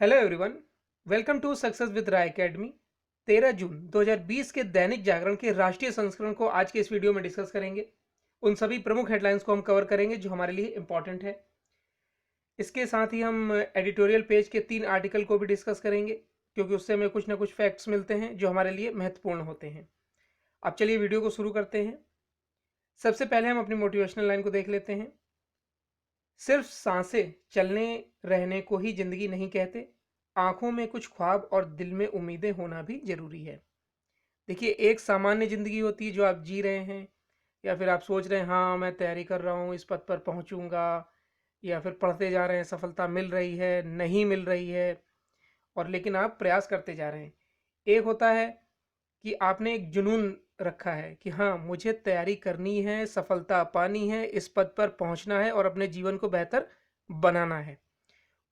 Hello everyone. Welcome to success with Rai academy. 13 जून 2020 के दैनिक जागरण के राष्ट्रीय संस्करण को आज के इस वीडियो में डिस्कस करेंगे। उन सभी प्रमुख हेडलाइंस को हम कवर करेंगे जो हमारे लिए इंपॉर्टेंट है। इसके साथ ही हम एडिटोरियल पेज के 3 आर्टिकल को भी डिस्कस करेंगे, क्योंकि उससे हमें कुछ ना कुछ फैक्ट्स मिलते हैं जो हमारे लिए महत्वपूर्ण होते हैं। अब चलिए वीडियो को शुरू करते हैं। सबसे पहले हम अपनी मोटिवेशनल लाइन को देख लेते हैं। सिर्फ सांसें चलने रहने को ही जिंदगी नहीं कहते, आंखों में कुछ ख्वाब और दिल में उम्मीदें होना भी जरूरी है। देखिए, एक सामान्य जिंदगी होती है जो आप जी रहे हैं, या फिर आप सोच रहे हैं हाँ मैं तैयारी कर रहा हूँ, इस पद पर पहुंचूंगा, या फिर पढ़ते जा रहे हैं, सफलता मिल रही है नहीं मिल रही है, और लेकिन आप प्रयास करते जा रहे हैं। एक होता है कि आपने एक जुनून रखा है कि हाँ मुझे तैयारी करनी है, सफलता पानी है, इस पद पर पहुंचना है और अपने जीवन को बेहतर बनाना है।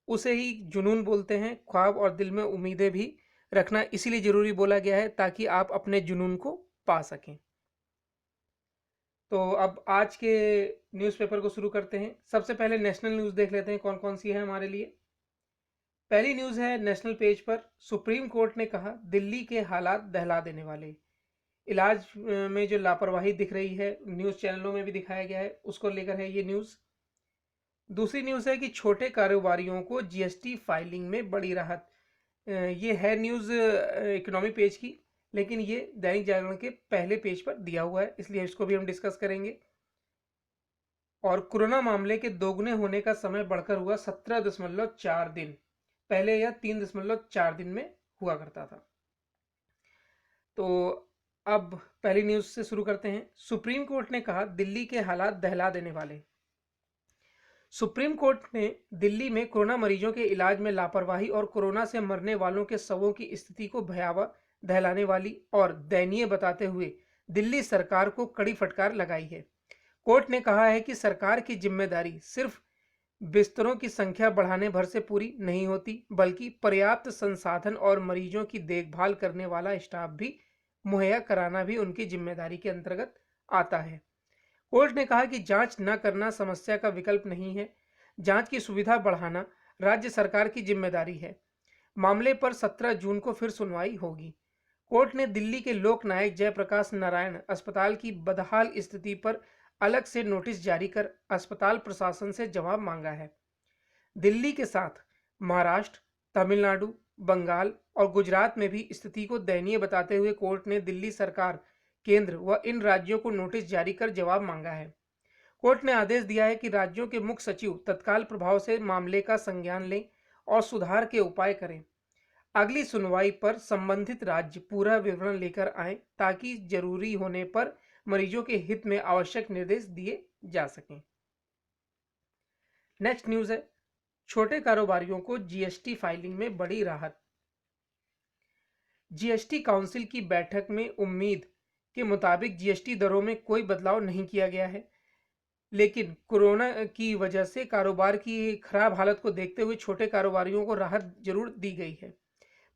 उसे ही जुनून बोलते हैं। ख्वाब और दिल में उम्मीदें भी रखना इसीलिए जरूरी बोला गया है ताकि आप अपने जुनून को पा सकें। तो अब आज के न्यूज़पेपर को शुरू करते हैं। सबसे पहले नेशनल न्यूज़ देख लेते हैं कौन कौन सी है हमारे लिए। पहली न्यूज़ है नेशनल पेज पर, सुप्रीम कोर्ट ने कहा दिल्ली के हालात दहला देने वाले। इलाज में जो लापरवाही दिख रही है, न्यूज़ चैनलों में भी दिखाया गया है, उसको लेकर है ये न्यूज़। दूसरी न्यूज़ है कि छोटे कारोबारियों को जीएसटी फाइलिंग में बड़ी राहत। ये है न्यूज़ इकोनॉमी पेज की, लेकिन ये दैनिक जागरण के पहले पेज पर दिया हुआ है, इसलिए इसको भी हम डिस्कस करेंगे। और कोरोना मामले के दोगुने होने का समय बढ़कर हुआ 17.4 दिन। पहले यह 3.4 दिन में हुआ करता था। तो अब पहली न्यूज़ से शुरू करते हैं। सुप्रीम कोर्ट ने कहा दिल्ली के हालात दहला देने वाले। सुप्रीम कोर्ट ने दिल्ली में कोरोना मरीजों के इलाज में लापरवाही और कोरोना से मरने वालों के शवों की स्थिति को भयावह, दहलाने वाली और दयनीय बताते हुए दिल्ली सरकार को कड़ी फटकार लगाई है। कोर्ट ने कहा है कि सरकार की जिम्मेदारी सिर्फ बिस्तरों की संख्या बढ़ाने भर से पूरी नहीं होती, बल्कि पर्याप्त संसाधन और मरीजों की देखभाल करने वाला स्टाफ भी मुहैया कराना भी उनकी जिम्मेदारी के अंतर्गत आता है। कोर्ट ने कहा कि जांच न करना समस्या का विकल्प नहीं है। जांच की सुविधा बढ़ाना राज्य सरकार की जिम्मेदारी है। मामले पर 17 जून को फिर सुनवाई होगी। कोर्ट ने दिल्ली के लोक नायक जयप्रकाश नारायण अस्पताल की बदहाल स्थिति पर अलग से नोटिस जारी कर अस्पताल प्रशासन से जवाब मांगा है। दिल्ली के साथ महाराष्ट्र, तमिलनाडु, बंगाल और गुजरात में भी स्थिति को दयनीय बताते हुए कोर्ट ने दिल्ली सरकार, केंद्र व इन राज्यों को नोटिस जारी कर जवाब मांगा है। कोर्ट ने आदेश दिया है कि राज्यों के मुख्य सचिव तत्काल प्रभाव से मामले का संज्ञान लें और सुधार के उपाय करें। अगली सुनवाई पर संबंधित राज्य पूरा विवरण लेकर आए ताकि जरूरी होने पर मरीजों के हित में आवश्यक निर्देश दिए जा सकें। नेक्स्ट न्यूज़ है, छोटे कारोबारियों को जीएसटी फाइलिंग में बड़ी राहत। जीएसटी काउंसिल की बैठक में उम्मीद के मुताबिक जीएसटी दरों में कोई बदलाव नहीं किया गया है, लेकिन कोरोना की वजह से कारोबार की खराब हालत को देखते हुए छोटे कारोबारियों को राहत जरूर दी गई है।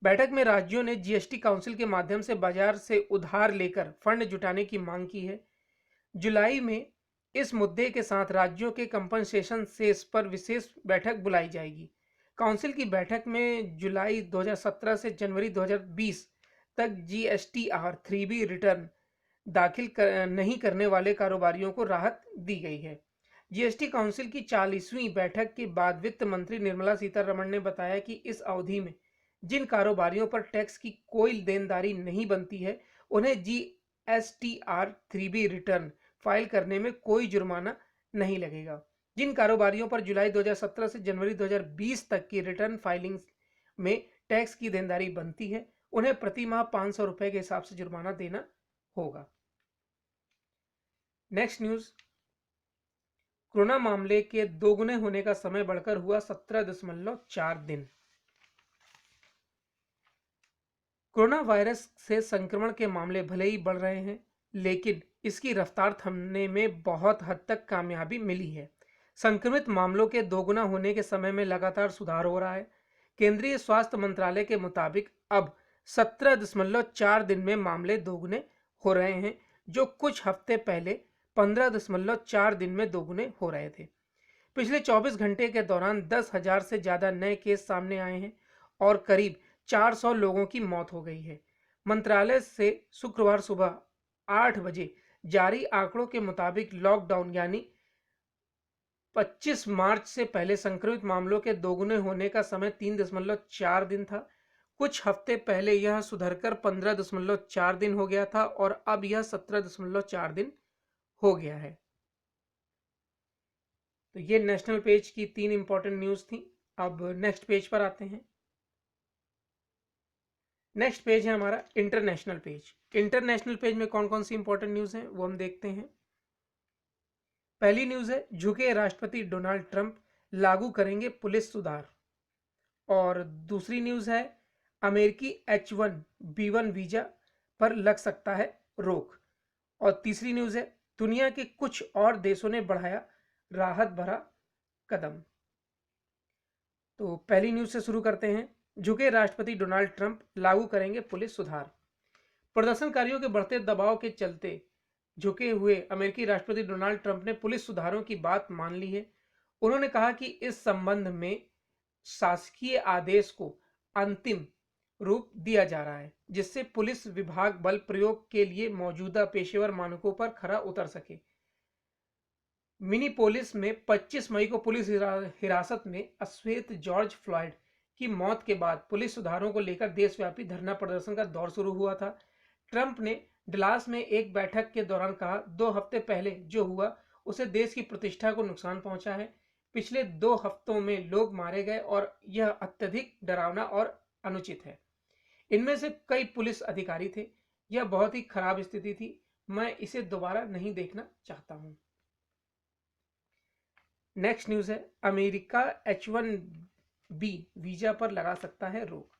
बैठक में राज्यों ने जीएसटी काउंसिल के माध्यम से बाजार से उधार लेकर फंड जुटाने की मांग की है। जुलाई में इस मुद्दे के साथ राज्यों के कंपनसेशन सेस पर विशेष बैठक बुलाई जाएगी। काउंसिल की बैठक में जुलाई 2017 से जनवरी 2020 तक जीएसटीआर 3B रिटर्न दाखिल नहीं करने वाले कारोबारियों को राहत दी गई है। जीएसटी काउंसिल की 40वीं बैठक के बाद वित्त मंत्री निर्मला सीतारमण ने बताया कि इस अवधि में जिन कारोबारियों पर टैक्स की कोई देनदारी नहीं बनती है, उन्हें जीएसटीआर 3B रिटर्न फाइल करने में कोई जुर्माना नहीं लगेगा। जिन कारोबारियों पर जुलाई 2017 से जनवरी 2020 तक की रिटर्न फाइलिंग में टैक्स की देनदारी बनती है, उन्हें प्रति माह 500 रुपए के हिसाब से जुर्माना देना होगा। नेक्स्ट न्यूज़, कोरोना मामले के दोगुने होने का समय बढ़कर हुआ 17.4 दिन। कोरोना वायरस से संक्रमण के मामले भले ही बढ़ रहे हैं, लेकिन इसकी रफ्तार थमने में बहुत हद तक कामयाबी मिली है। संक्रमित मामलों के दोगुना होने के समय में लगातार सुधार हो रहा है। केंद्रीय स्वास्थ्य मंत्रालय के मुताबिक अब 17.4 दिन में मामले दोगुने हो रहे हैं, जो कुछ हफ्ते पहले 15.4 दिन में दोगुने हो रहे थे। पिछले 24 घंटे के दौरान 10,000 से ज़्यादा नए केस सामने आए हैं और करीब 400 लोगों की मौत हो गई है। मंत्रालय से शुक्रवार सुबह 8 बजे जारी आंकड़ों के मुताबिक लॉकडाउन यानी 25 मार्च से पहले संक्रमित मामलों के दोगुने होने का समय 3.4 दिन था। कुछ हफ्ते पहले यह सुधरकर 15.4 दिन हो गया था और अब यह 17.4 दिन हो गया है। तो ये नेशनल पेज की 3 इंपॉर्टेंट न्यूज़ थी। अब नेक्स्ट पेज पर आते हैं। नेक्स्ट पेज है हमारा इंटरनेशनल पेज। इंटरनेशनल पेज में कौन कौन सी इंपॉर्टेंट न्यूज़ हैं वो हम देखते हैं। पहली न्यूज़ है, झुके राष्ट्रपति डोनाल्ड ट्रंप लागू करेंगे पुलिस सुधार। और दूसरी न्यूज़ है, अमेरिकी H1B1 वीजा पर लग सकता है रोक। और तीसरी न्यूज़ है, दुनिया के कुछ और देशों ने बढ़ाया राहत भरा कदम। तो पहली न्यूज़ से शुरू करते हैं। झुके राष्ट्रपति डोनाल्ड ट्रंप लागू करेंगे पुलिस सुधार। प्रदर्शनकारियों के बढ़ते दबाव के चलते झुके हुए अमेरिकी राष्ट्रपति डोनाल्ड ट्रंप ने पुलिस सुधारों की बात मान ली है। उन्होंने कहा कि इस संबंध में शासकीय आदेश को अंतिम रूप दिया जा रहा है, जिससे पुलिस विभाग बल प्रयोग के लिए मौजूदा पेशेवर मानकों पर खरा उतर सके। मिनीपोलिस में 25 मई को पुलिस हिरासत में अश्वेत जॉर्ज फ्लॉयड की मौत के बाद पुलिस सुधारों को लेकर देशव्यापी धरना प्रदर्शन का दौर शुरू हुआ था। ट्रंप ने डलास में एक बैठक के दौरान कहा, 2 हफ्ते पहले जो हुआ उसे देश की प्रतिष्ठा को नुकसान पहुंचा है। पिछले 2 हफ्तों में लोग मारे गए और यह अत्यधिक डरावना और अनुचित है। इनमें से कई पुलिस अधिकारी थे। यह बहुत ही खराब स्थिति थी। मैं इसे दोबारा नहीं देखना चाहता हूं। नेक्स्ट न्यूज़ है, अमेरिका H1B वीजा पर लगा सकता है रोक।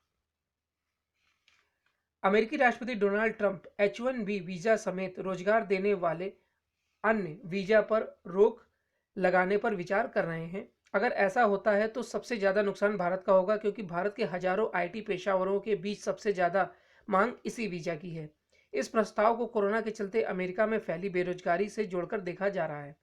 अमेरिकी राष्ट्रपति डोनाल्ड ट्रंप H1B वीजा समेत रोजगार देने वाले अन्य वीजा पर रोक लगाने पर विचार कर रहे हैं। अगर ऐसा होता है तो सबसे ज़्यादा नुकसान भारत का होगा, क्योंकि भारत के हजारों IT पेशावरों के बीच सबसे ज़्यादा मांग इसी वीजा की है। इस प्रस्ताव को कोरोना के चलते अमेरिका में फैली बेरोजगारी से जोड़कर देखा जा रहा है।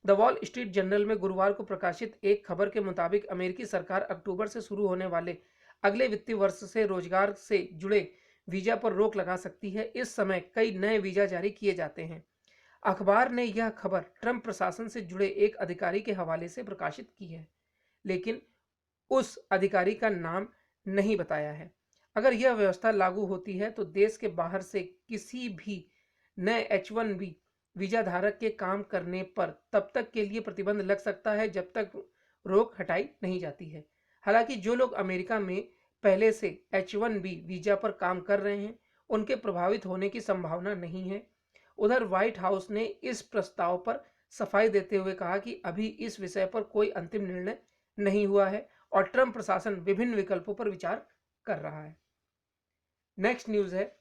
द वॉल स्ट्रीट जर्नल में गुरुवार को प्रकाशित एक खबर के मुताबिक अमेरिकी सरकार अक्टूबर से शुरू होने वाले अगले वित्तीय वर्ष से रोजगार से जुड़े वीजा पर रोक लगा सकती है। इस समय कई नए वीजा जारी किए जाते हैं। अखबार ने यह खबर ट्रंप प्रशासन से जुड़े एक अधिकारी के हवाले से प्रकाशित की है, लेकिन उस अधिकारी का नाम नहीं बताया है। अगर यह व्यवस्था लागू होती है तो देश के बाहर से किसी भी नए H1B वीजा धारक के काम करने पर तब तक के लिए प्रतिबंध लग सकता है जब तक रोक हटाई नहीं जाती है। हालांकि जो लोग अमेरिका में पहले से H1B वीजा पर काम कर रहे हैं, उनके प्रभावित होने की संभावना नहीं है। उधर व्हाइट हाउस ने इस प्रस्ताव पर सफाई देते हुए कहा कि अभी इस विषय पर कोई अंतिम निर्णय नहीं हुआ है और ट्रंप प्रशासन विभिन्न विकल्पों पर विचार कर रहा है। नेक्स्ट न्यूज़ है,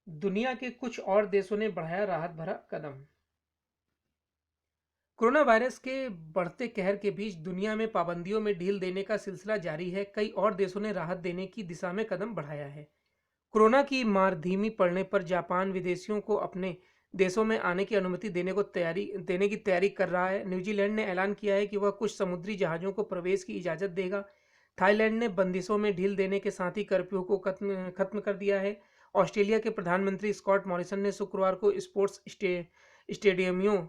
दुनिया के कुछ और देशों ने बढ़ाया राहत भरा कदम। कोरोना वायरस के बढ़ते कहर के बीच दुनिया में पाबंदियों में ढील देने का सिलसिला जारी है। कई और देशों ने राहत देने की दिशा में कदम बढ़ाया है। कोरोना की मार धीमी पड़ने पर जापान विदेशियों को अपने देशों में आने की अनुमति देने की तैयारी कर रहा है। न्यूजीलैंड ने ऐलान किया है कि वह कुछ समुद्री जहाज़ों को प्रवेश की इजाज़त देगा। थाईलैंड ने बंदिशों में ढील देने के साथ ही कर्फ्यू को खत्म कर दिया है। ऑस्ट्रेलिया के प्रधानमंत्री स्कॉट मॉरिसन ने शुक्रवार को स्पोर्ट्स स्टेडियमों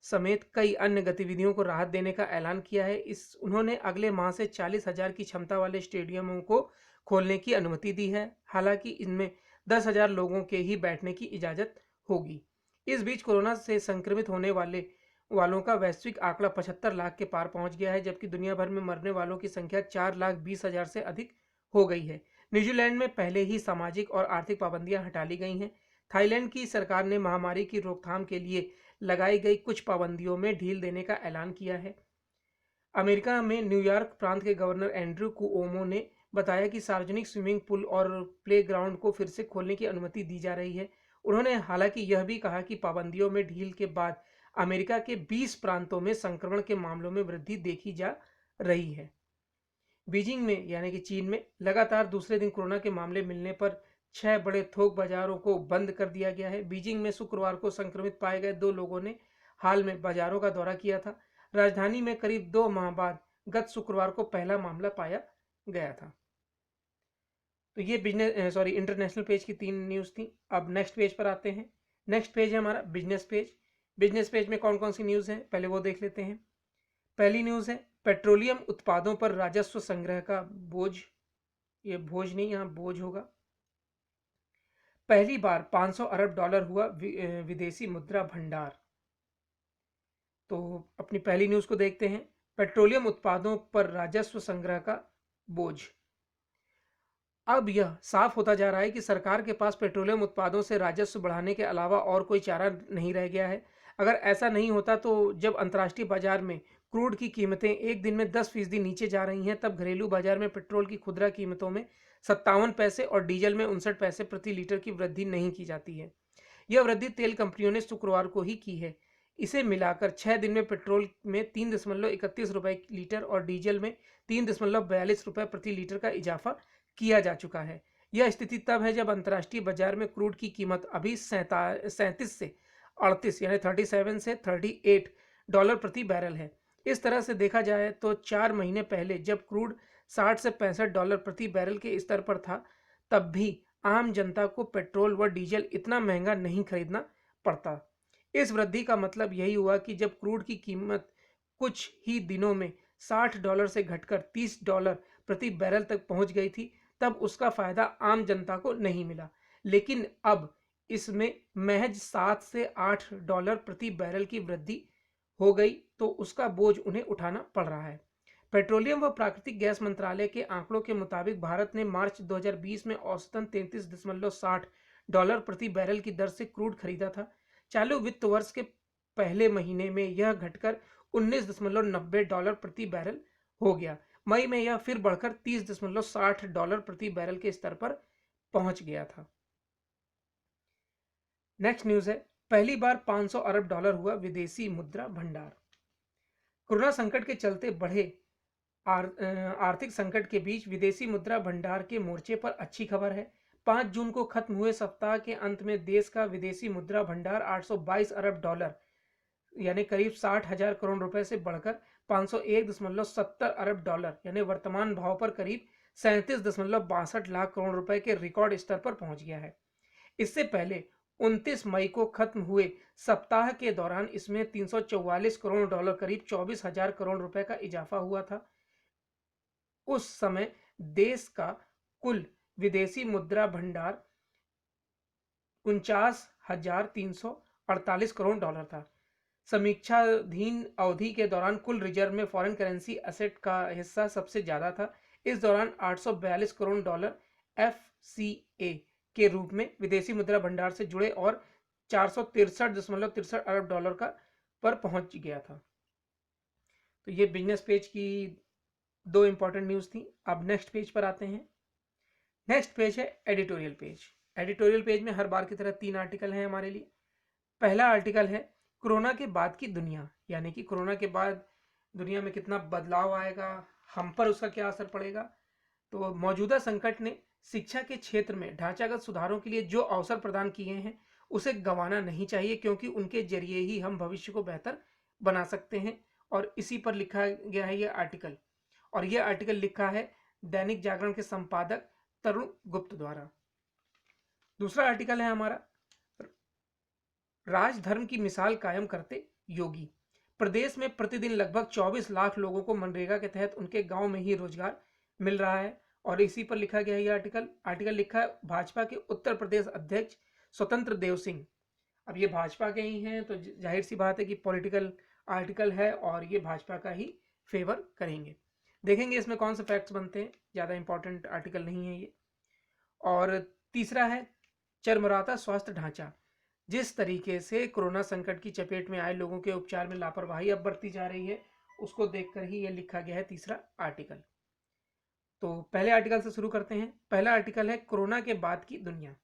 समेत कई अन्य गतिविधियों को राहत देने का ऐलान किया है। उन्होंने अगले माह से 40,000 की क्षमता वाले स्टेडियमों को खोलने की अनुमति दी है। हालांकि इनमें 10,000 लोगों के ही बैठने की इजाज़त होगी। इस बीच कोरोना से संक्रमित होने वालों का वैश्विक आंकड़ा 75 लाख के पार पहुंच गया है, जबकि दुनिया भर में मरने वालों की संख्या 4,20,000 से अधिक हो गई है। न्यूजीलैंड में पहले ही सामाजिक और आर्थिक पाबंदियां हटा ली गई हैं। थाईलैंड की सरकार ने महामारी की रोकथाम के लिए लगाई गई कुछ पाबंदियों में ढील देने का ऐलान किया है। अमेरिका में न्यूयॉर्क प्रांत के गवर्नर एंड्रू कुओमो ने बताया कि सार्वजनिक स्विमिंग पूल और प्लेग्राउंड को फिर से खोलने की अनुमति दी जा रही है। उन्होंने हालांकि यह भी कहा कि पाबंदियों में ढील के बाद अमेरिका के 20 प्रांतों में संक्रमण के मामलों में वृद्धि देखी जा रही है। बीजिंग में यानी कि चीन में लगातार दूसरे दिन कोरोना के मामले मिलने पर 6 बड़े थोक बाजारों को बंद कर दिया गया है। बीजिंग में शुक्रवार को संक्रमित पाए गए 2 लोगों ने हाल में बाजारों का दौरा किया था। राजधानी में करीब 2 माह बाद गत शुक्रवार को पहला मामला पाया गया था। तो ये इंटरनेशनल पेज की 3 न्यूज़ थी। अब नेक्स्ट पेज पर आते हैं। नेक्स्ट पेज है हमारा बिजनेस पेज। बिजनेस पेज में कौन कौन सी न्यूज़ है पहले वो देख लेते हैं। पहली न्यूज़ है पेट्रोलियम उत्पादों पर राजस्व संग्रह का बोझ, ये भोज नहीं यहाँ बोझ होगा। पहली बार 500 अरब डॉलर हुआ विदेशी मुद्रा भंडार। तो अपनी पहली न्यूज़ को देखते हैं। पेट्रोलियम उत्पादों पर राजस्व संग्रह का बोझ। अब यह साफ होता जा रहा है कि सरकार के पास पेट्रोलियम उत्पादों से राजस्व बढ़ाने के अलावा और कोई चारा नहीं रह गया है। अगर ऐसा नहीं होता तो जब अंतर्राष्ट्रीय बाजार में क्रूड की कीमतें एक दिन में 10% नीचे जा रही हैं, तब घरेलू बाजार में पेट्रोल की खुदरा कीमतों में 57 पैसे और डीजल में 59 पैसे प्रति लीटर की वृद्धि नहीं की जाती है। यह वृद्धि तेल कंपनियों ने शुक्रवार को ही की है। इसे मिलाकर 6 दिन में पेट्रोल में 3.31 रुपये लीटर और डीजल में 3.42 रुपये प्रति लीटर का इजाफा किया जा चुका है। यह स्थिति तब है जब अंतर्राष्ट्रीय बाजार में क्रूड की कीमत अभी 37 से 38 यानी 37 से 38 डॉलर प्रति बैरल है। इस तरह से देखा जाए तो 4 महीने पहले जब क्रूड 60 से 65 डॉलर प्रति बैरल के स्तर पर था, तब भी आम जनता को पेट्रोल व डीजल इतना महंगा नहीं खरीदना पड़ता। इस वृद्धि का मतलब यही हुआ कि जब क्रूड की कीमत कुछ ही दिनों में 60 डॉलर से घटकर 30 डॉलर प्रति बैरल तक पहुंच गई थी, तब उसका फायदा आम जनता को नहीं मिला। लेकिन अब इसमें महज 7 से 8 डॉलर प्रति बैरल की वृद्धि हो गई, तो उसका बोझ उन्हें उठाना पड़ रहा है। पेट्रोलियम व प्राकृतिक गैस मंत्रालय के आंकड़ों के मुताबिक भारत ने मार्च 2020 में औसतन 33.60 डॉलर प्रति बैरल की दर से क्रूड खरीदा था। चालू वित्त वर्ष के पहले महीने में यह घटकर 19.90 डॉलर प्रति बैरल हो गया। मई में यह फिर बढ़कर 30.60 डॉलर प्रति बैरल के स्तर पर पहुंच गया था। नेक्स्ट न्यूज़ है पहली बार 500 अरब डॉलर हुआ विदेशी मुद्रा भंडार। कोरोना संकट के चलते बढ़े आर्थिक संकट के बीच विदेशी मुद्रा भंडार के मोर्चे पर अच्छी खबर है। 5 जून को खत्म हुए सप्ताह के अंत में देश का विदेशी मुद्रा भंडार 822 अरब डॉलर यानी करीब 60,000 करोड़ रुपए से बढ़कर 501.70 अरब डॉलर यानी वर्तमान भाव पर करीब 37.62 लाख करोड़ रुपए के रिकॉर्ड स्तर पर पहुंच गया है। इससे पहले 29 मई को खत्म हुए सप्ताह के दौरान इसमें 344 करोड़ डॉलर करीब 24,000 करोड़ रुपए का इजाफा हुआ था। उस समय देश का कुल विदेशी मुद्रा भंडार 49,348 करोड़ डॉलर था। समीक्षाधीन अवधि के दौरान कुल रिजर्व में फॉरेन करेंसी एसेट का हिस्सा सबसे ज्यादा था। इस दौरान 842 करोड़ डॉलर FCA के रूप में विदेशी मुद्रा भंडार से जुड़े और 463.63 अरब डॉलर का पर पहुंच गया था। तो ये बिजनेस पेज की 2 इंपॉर्टेंट न्यूज़ थी। अब नेक्स्ट पेज पर आते हैं। नेक्स्ट पेज है एडिटोरियल पेज। एडिटोरियल पेज में हर बार की तरह 3 आर्टिकल हैं हमारे लिए। पहला आर्टिकल है कोरोना के बाद की दुनिया, यानी कि कोरोना के बाद दुनिया में कितना बदलाव आएगा, हम पर उसका क्या असर पड़ेगा। तो मौजूदा संकट ने शिक्षा के क्षेत्र में ढांचागत सुधारों के लिए जो अवसर प्रदान किए हैं उसे गंवाना नहीं चाहिए, क्योंकि उनके जरिए ही हम भविष्य को बेहतर बना सकते हैं। और इसी पर लिखा गया है यह आर्टिकल, और यह आर्टिकल लिखा है दैनिक जागरण के संपादक तरुण गुप्त द्वारा। दूसरा आर्टिकल है हमारा राजधर्म की मिसाल कायम करते योगी। प्रदेश में प्रतिदिन लगभग 24 लाख लोगों को मनरेगा के तहत उनके गांव में ही रोजगार मिल रहा है, और इसी पर लिखा गया है यह आर्टिकल लिखा है भाजपा के उत्तर प्रदेश अध्यक्ष स्वतंत्र देव सिंह। अब ये भाजपा के ही हैं, तो जाहिर सी बात है कि पॉलिटिकल आर्टिकल है और ये भाजपा का ही फेवर करेंगे। देखेंगे इसमें कौन से फैक्ट्स बनते हैं, ज़्यादा इंपॉर्टेंट आर्टिकल नहीं है ये। और तीसरा है चरमराता स्वास्थ्य ढांचा। जिस तरीके से कोरोना संकट की चपेट में आए लोगों के उपचार में लापरवाही अब बरती जा रही है, उसको देखकर ही यह लिखा गया है तीसरा आर्टिकल। तो पहले आर्टिकल से शुरू करते हैं। पहला आर्टिकल है कोरोना के बाद की दुनिया।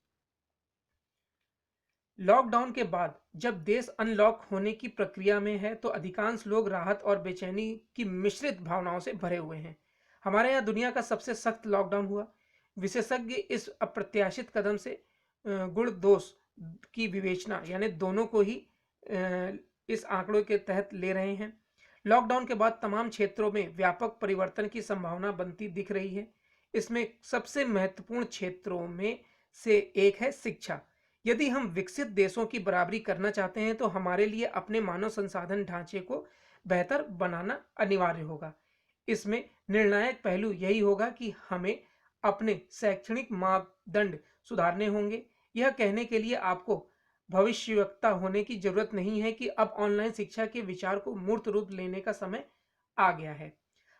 लॉकडाउन के बाद जब देश अनलॉक होने की प्रक्रिया में है, तो अधिकांश लोग राहत और बेचैनी की मिश्रित भावनाओं से भरे हुए हैं। हमारे यहाँ दुनिया का सबसे सख्त लॉकडाउन हुआ। विशेषज्ञ इस अप्रत्याशित कदम से गुण दोष की विवेचना यानी दोनों को ही इस आंकड़ों के तहत ले रहे हैं। लॉकडाउन के बाद तमाम क्षेत्रों में व्यापक परिवर्तन की संभावना बनती दिख रही है। इसमें सबसे महत्वपूर्ण क्षेत्रों में से एक है शिक्षा। यदि हम विकसित देशों की बराबरी करना चाहते हैं तो हमारे लिए अपने मानव संसाधन ढांचे को बेहतर बनाना अनिवार्य होगा। इसमें निर्णायक पहलू यही होगा कि हमें अपने शैक्षणिक मापदंड सुधारने होंगे। यह कहने के लिए आपको भविष्यवक्ता होने की जरूरत नहीं है कि अब ऑनलाइन शिक्षा के विचार को मूर्त रूप लेने का समय आ गया है।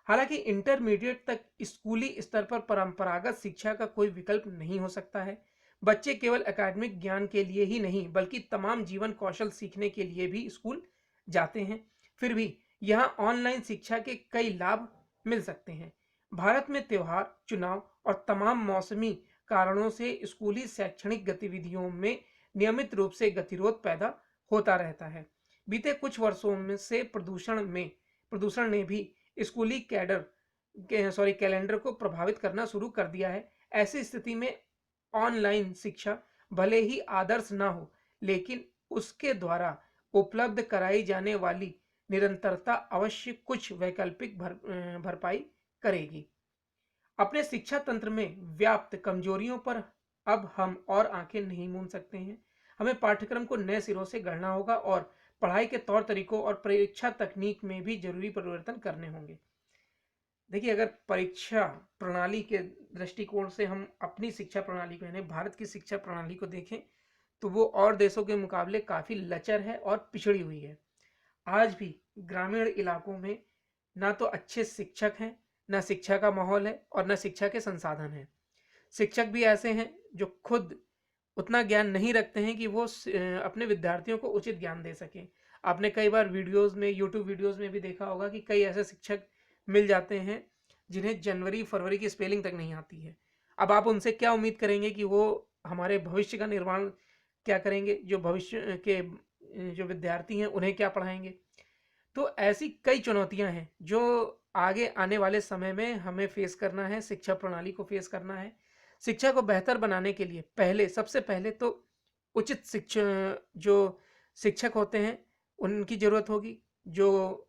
हालांकि इंटरमीडिएट तक स्कूली स्तर पर परंपरागत शिक्षा का कोई विकल्प नहीं हो सकता है। बच्चे केवल एकेडमिक ज्ञान के लिए ही नहीं बल्कि तमाम जीवन कौशल सीखने के लिए भी स्कूल जाते हैं। फिर भी यहाँ ऑनलाइन शिक्षा के कई लाभ मिल सकते हैं। भारत में त्योहार, चुनाव और तमाम मौसमी कारणों से स्कूली शैक्षणिक गतिविधियों में नियमित रूप से गतिरोध पैदा होता रहता है। बीते कुछ वर्षों में से प्रदूषण ने भी स्कूली कैलेंडर को प्रभावित करना शुरू कर दिया है। ऐसी स्थिति में ऑनलाइन शिक्षा भले ही आदर्श ना हो, लेकिन उसके द्वारा उपलब्ध कराई जाने वाली निरंतरता अवश्य कुछ वैकल्पिक भरपाई करेगी। अपने शिक्षा तंत्र में व्याप्त कमजोरियों पर अब हम और आंखें नहीं मूंद सकते हैं। हमें पाठ्यक्रम को नए सिरों से गढ़ना होगा और पढ़ाई के तौर तरीकों और परीक्षा तकनीक में भी जरूरी परिवर्तन करने होंगे। देखिए, अगर परीक्षा प्रणाली के दृष्टिकोण से हम अपनी शिक्षा प्रणाली को यानी भारत की शिक्षा प्रणाली को देखें तो वो और देशों के मुकाबले काफ़ी लचर है और पिछड़ी हुई है। आज भी ग्रामीण इलाकों में ना तो अच्छे शिक्षक हैं, ना शिक्षा का माहौल है और ना शिक्षा के संसाधन हैं। शिक्षक भी ऐसे हैं जो खुद उतना ज्ञान नहीं रखते हैं कि वो अपने विद्यार्थियों को उचित ज्ञान दे सकें। आपने कई बार वीडियोस में, यूट्यूब वीडियोस में भी देखा होगा कि कई ऐसे शिक्षक मिल जाते हैं जिन्हें जनवरी फरवरी की स्पेलिंग तक नहीं आती है। अब आप उनसे क्या उम्मीद करेंगे कि वो हमारे भविष्य का निर्माण क्या करेंगे, जो भविष्य के जो विद्यार्थी हैं उन्हें क्या पढ़ाएंगे। तो ऐसी कई चुनौतियां हैं जो आगे आने वाले समय में हमें फेस करना है, शिक्षा प्रणाली को फेस करना है। शिक्षा को बेहतर बनाने के लिए सबसे पहले तो उचित शिक्षा जो शिक्षक होते हैं उनकी ज़रूरत होगी, जो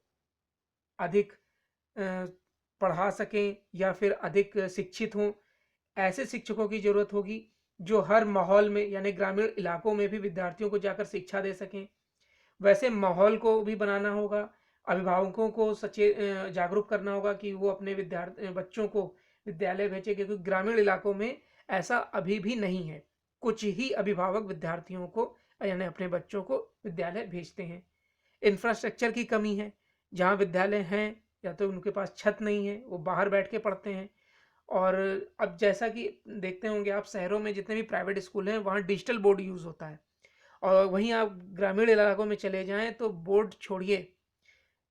अधिक पढ़ा सकें या फिर अधिक शिक्षित हों। ऐसे शिक्षकों की ज़रूरत होगी जो हर माहौल में यानी ग्रामीण इलाकों में भी विद्यार्थियों को जाकर शिक्षा दे सकें। वैसे माहौल को भी बनाना होगा। अभिभावकों को जागरूक करना होगा कि वो अपने बच्चों को विद्यालय भेजें, क्योंकि ग्रामीण इलाकों में ऐसा अभी भी नहीं है। कुछ ही अभिभावक विद्यार्थियों को यानी अपने बच्चों को विद्यालय भेजते हैं। इंफ्रास्ट्रक्चर की कमी है। जहाँ विद्यालय हैं या तो उनके पास छत नहीं है, वो बाहर बैठ के पढ़ते हैं। और अब जैसा कि देखते होंगे आप, शहरों में जितने भी प्राइवेट स्कूल हैं वहाँ डिजिटल बोर्ड यूज़ होता है, और वहीं आप ग्रामीण इलाकों में चले जाएं तो बोर्ड छोड़िए,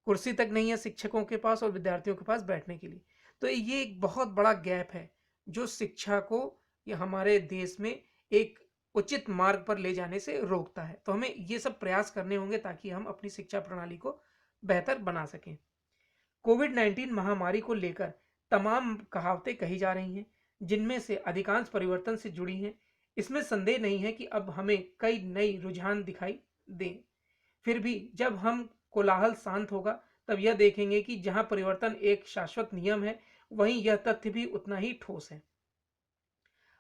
कुर्सी तक नहीं है शिक्षकों के पास और विद्यार्थियों के पास बैठने के लिए। तो ये एक बहुत बड़ा गैप है जो शिक्षा को या हमारे देश में एक उचित मार्ग पर ले जाने से रोकता है। तो हमें ये सब प्रयास करने होंगे ताकि हम अपनी शिक्षा प्रणाली को बेहतर बना सकें। कोविड-19 महामारी को लेकर तमाम कहावतें कही जा रही हैं, जिनमें से अधिकांश परिवर्तन से जुड़ी हैं। इसमें संदेह नहीं है कि अब हमें कई नई रुझान दिखाई दें। फिर भी जब हम कोलाहल शांत होगा तब यह देखेंगे कि जहां परिवर्तन एक शाश्वत नियम है, वहीं यह तथ्य भी उतना ही ठोस है।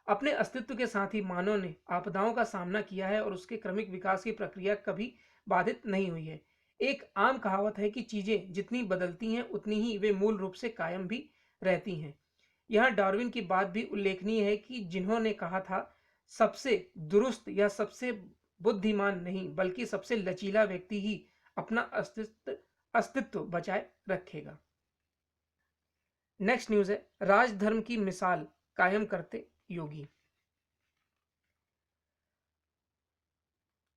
अपने अस्तित्व के साथ ही मानव ने आपदाओं का सामना किया है और उसके क्रमिक विकास की प्रक्रिया कभी बाधित नहीं हुई है। एक आम कहावत है कि चीजें जितनी बदलती हैं उतनी ही वे मूल रूप से कायम भी रहती हैं। यहाँ डार्विन की बात भी उल्लेखनीय है कि जिन्होंने कहा था, सबसे दुरुस्त या सबसे बुद्धिमान नहीं बल्कि सबसे लचीला व्यक्ति ही अपना अस्तित्व बचाए रखेगा। नेक्स्ट न्यूज है, राजधर्म की मिसाल कायम करते योगी।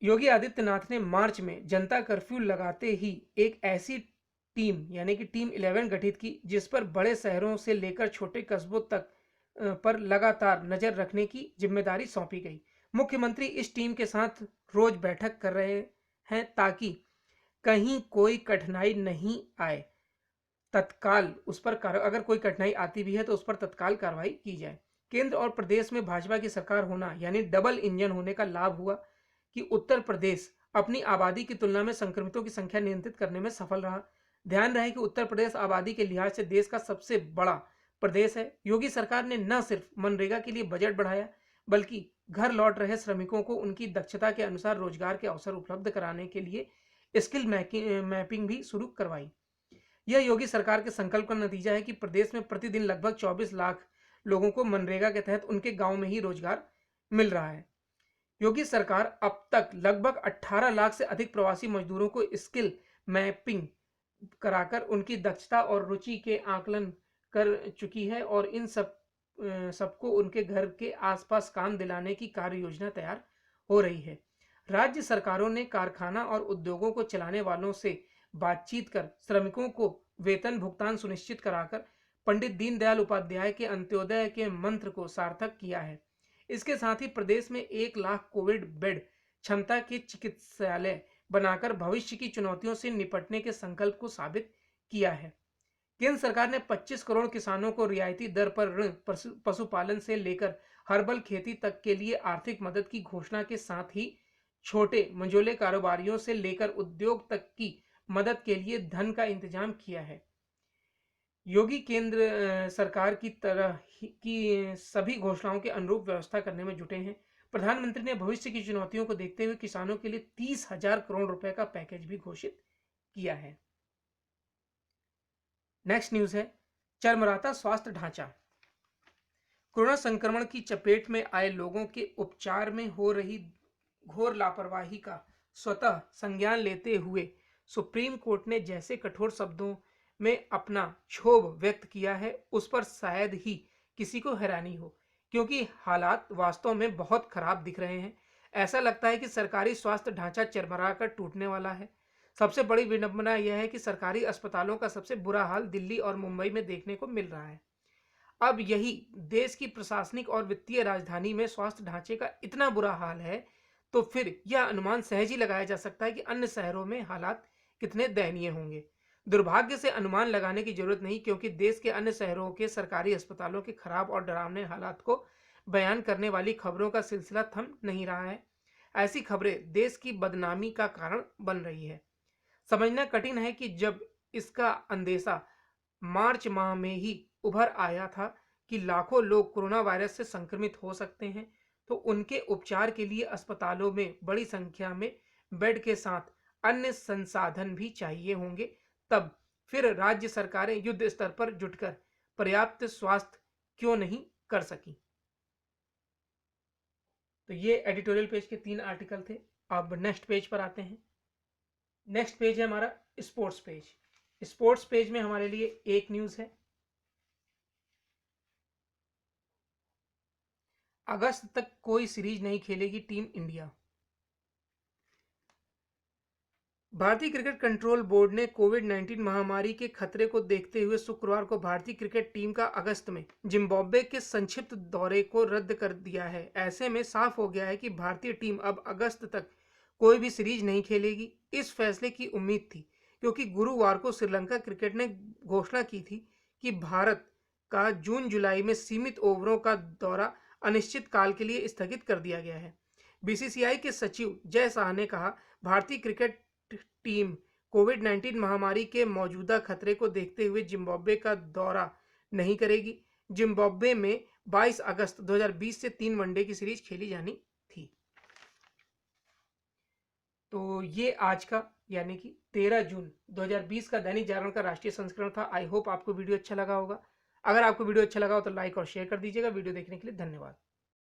योगी आदित्यनाथ ने मार्च में जनता कर्फ्यू लगाते ही एक ऐसी टीम यानी कि टीम 11 गठित की जिस पर बड़े शहरों से लेकर छोटे कस्बों तक पर लगातार नजर रखने की जिम्मेदारी सौंपी गई। मुख्यमंत्री इस टीम के साथ रोज बैठक कर रहे हैं ताकि कहीं कोई कठिनाई नहीं आए, तत्काल उस पर अगर कोई कठिनाई आती भी है तो उस पर तत्काल कार्रवाई की जाए। केंद्र और प्रदेश में भाजपा की सरकार होना यानी डबल इंजन होने का लाभ हुआ कि उत्तर प्रदेश अपनी आबादी की तुलना में संक्रमितों की संख्या नियंत्रित करने में सफल रहा, ध्यान रहे कि उत्तर प्रदेश आबादी के लिहाज से देश का सबसे बड़ा प्रदेश है। योगी सरकार ने न सिर्फ मनरेगा के लिए बजट बढ़ाया, बल्कि घर लौट रहे श्रमिकों को उनकी दक्षता के अनुसार रोजगार के अवसर उपलब्ध कराने के लिए स्किल मैपिंग भी शुरू करवाई। यह योगी सरकार के संकल्प का नतीजा है कि प्रदेश में प्रतिदिन लगभग 24 लाख लोगों को मनरेगा के तहत उनके गांव में ही रोजगार मिल रहा है। योगी सरकार अब तक लगभग 18 लाख से अधिक प्रवासी मजदूरों को स्किल मैपिंग कराकर उनकी दक्षता और रुचि के आकलन कर चुकी है और इन सबको उनके घर के आसपास काम दिलाने की कार्य योजना तैयार हो रही है। राज्य सरकारों ने कारखाना और उद्योगों को चलाने वालों से बातचीत कर श्रमिकों को वेतन भुगतान सुनिश्चित कराकर पंडित दीनदयाल उपाध्याय के अंत्योदय के मंत्र को सार्थक किया है। इसके साथ ही प्रदेश में 1 लाख कोविड बेड क्षमता के चिकित्सालय बनाकर भविष्य की चुनौतियों से निपटने के संकल्प को साबित किया है। केंद्र सरकार ने 25 करोड़ किसानों को रियायती दर पर ऋण पशुपालन से लेकर हर्बल खेती तक के लिए आर्थिक मदद की घोषणा के साथ ही छोटे मंझोले कारोबारियों से लेकर उद्योग तक की मदद के लिए धन का इंतजाम किया है। योगी केंद्र सरकार की तरह की सभी घोषणाओं के अनुरूप व्यवस्था करने में जुटे हैं। प्रधानमंत्री ने भविष्य की चुनौतियों को देखते हुए किसानों के लिए 30,000 करोड़ रुपए का पैकेज भी घोषित किया है। नेक्स्ट न्यूज है, चरमराता स्वास्थ्य ढांचा। कोरोना संक्रमण की चपेट में आए लोगों के उपचार में हो रही घोर लापरवाही का स्वतः संज्ञान लेते हुए सुप्रीम कोर्ट ने जैसे कठोर शब्दों में अपना क्षोभ व्यक्त किया है, उस पर शायद ही किसी को हैरानी हो, क्योंकि हालात वास्तव में बहुत खराब दिख रहे हैं। ऐसा लगता है कि सरकारी स्वास्थ्य ढांचा चरमरा कर टूटने वाला है। सबसे बड़ी विडंबना यह है कि सरकारी अस्पतालों का सबसे बुरा हाल दिल्ली और मुंबई में देखने को मिल रहा है। अब यही देश की प्रशासनिक और वित्तीय राजधानी में स्वास्थ्य ढांचे का इतना बुरा हाल है, तो फिर यह अनुमान सहज ही लगाया जा सकता है कि अन्य शहरों में हालात कितने दयनीय होंगे। दुर्भाग्य से अनुमान लगाने की जरूरत नहीं, क्योंकि देश के अन्य शहरों के सरकारी अस्पतालों के खराब और डरावने हालात को बयान करने वाली खबरों का सिलसिला थम नहीं रहा है। ऐसी खबरें देश की बदनामी का कारण बन रही है। समझना कठिन है कि जब इसका अंदेशा मार्च माह में ही उभर आया था कि लाखों लोग कोरोना वायरस से संक्रमित हो सकते हैं, तो उनके उपचार के लिए अस्पतालों में बड़ी संख्या में बेड के साथ अन्य संसाधन भी चाहिए होंगे। तब फिर राज्य सरकारें युद्ध स्तर पर जुटकर पर्याप्त स्वास्थ्य क्यों नहीं कर सकी। तो ये एडिटोरियल पेज के 3 आर्टिकल थे। अब नेक्स्ट पेज पर आते हैं। नेक्स्ट पेज है हमारा स्पोर्ट्स पेज। स्पोर्ट्स पेज में हमारे लिए एक न्यूज है, अगस्त तक कोई सीरीज नहीं खेलेगी टीम इंडिया। भारतीय क्रिकेट कंट्रोल बोर्ड ने कोविड-19 महामारी के खतरे को देखते हुए शुक्रवार को भारतीय क्रिकेट टीम का अगस्त में जिम्बाब्वे के संक्षिप्त दौरे को रद्द कर दिया है। ऐसे में साफ हो गया है कि भारतीय टीम अब अगस्त तक कोई भी सीरीज नहीं खेलेगी। इस फैसले की उम्मीद थी, क्योंकि गुरुवार को श्रीलंका क्रिकेट ने घोषणा की थी कि भारत का जून जुलाई में सीमित ओवरों का दौरा अनिश्चित काल के लिए स्थगित कर दिया गया है। बीसीसीआई के सचिव जय शाह ने कहा, भारतीय क्रिकेट टीम कोविड-19 महामारी के मौजूदा खतरे को देखते हुए जिम्बाब्वे का दौरा नहीं करेगी। जिम्बाब्वे में 22 अगस्त 2020 से 3 वनडे की सीरीज खेली जानी थी। तो ये आज का यानी कि 13 जून 2020 का दैनिक जागरण का राष्ट्रीय संस्करण था। आई होप आपको वीडियो अच्छा लगा होगा। अगर आपको वीडियो अच्छा लगा हो तो लाइक और शेयर कर दीजिएगा। वीडियो देखने के लिए धन्यवाद।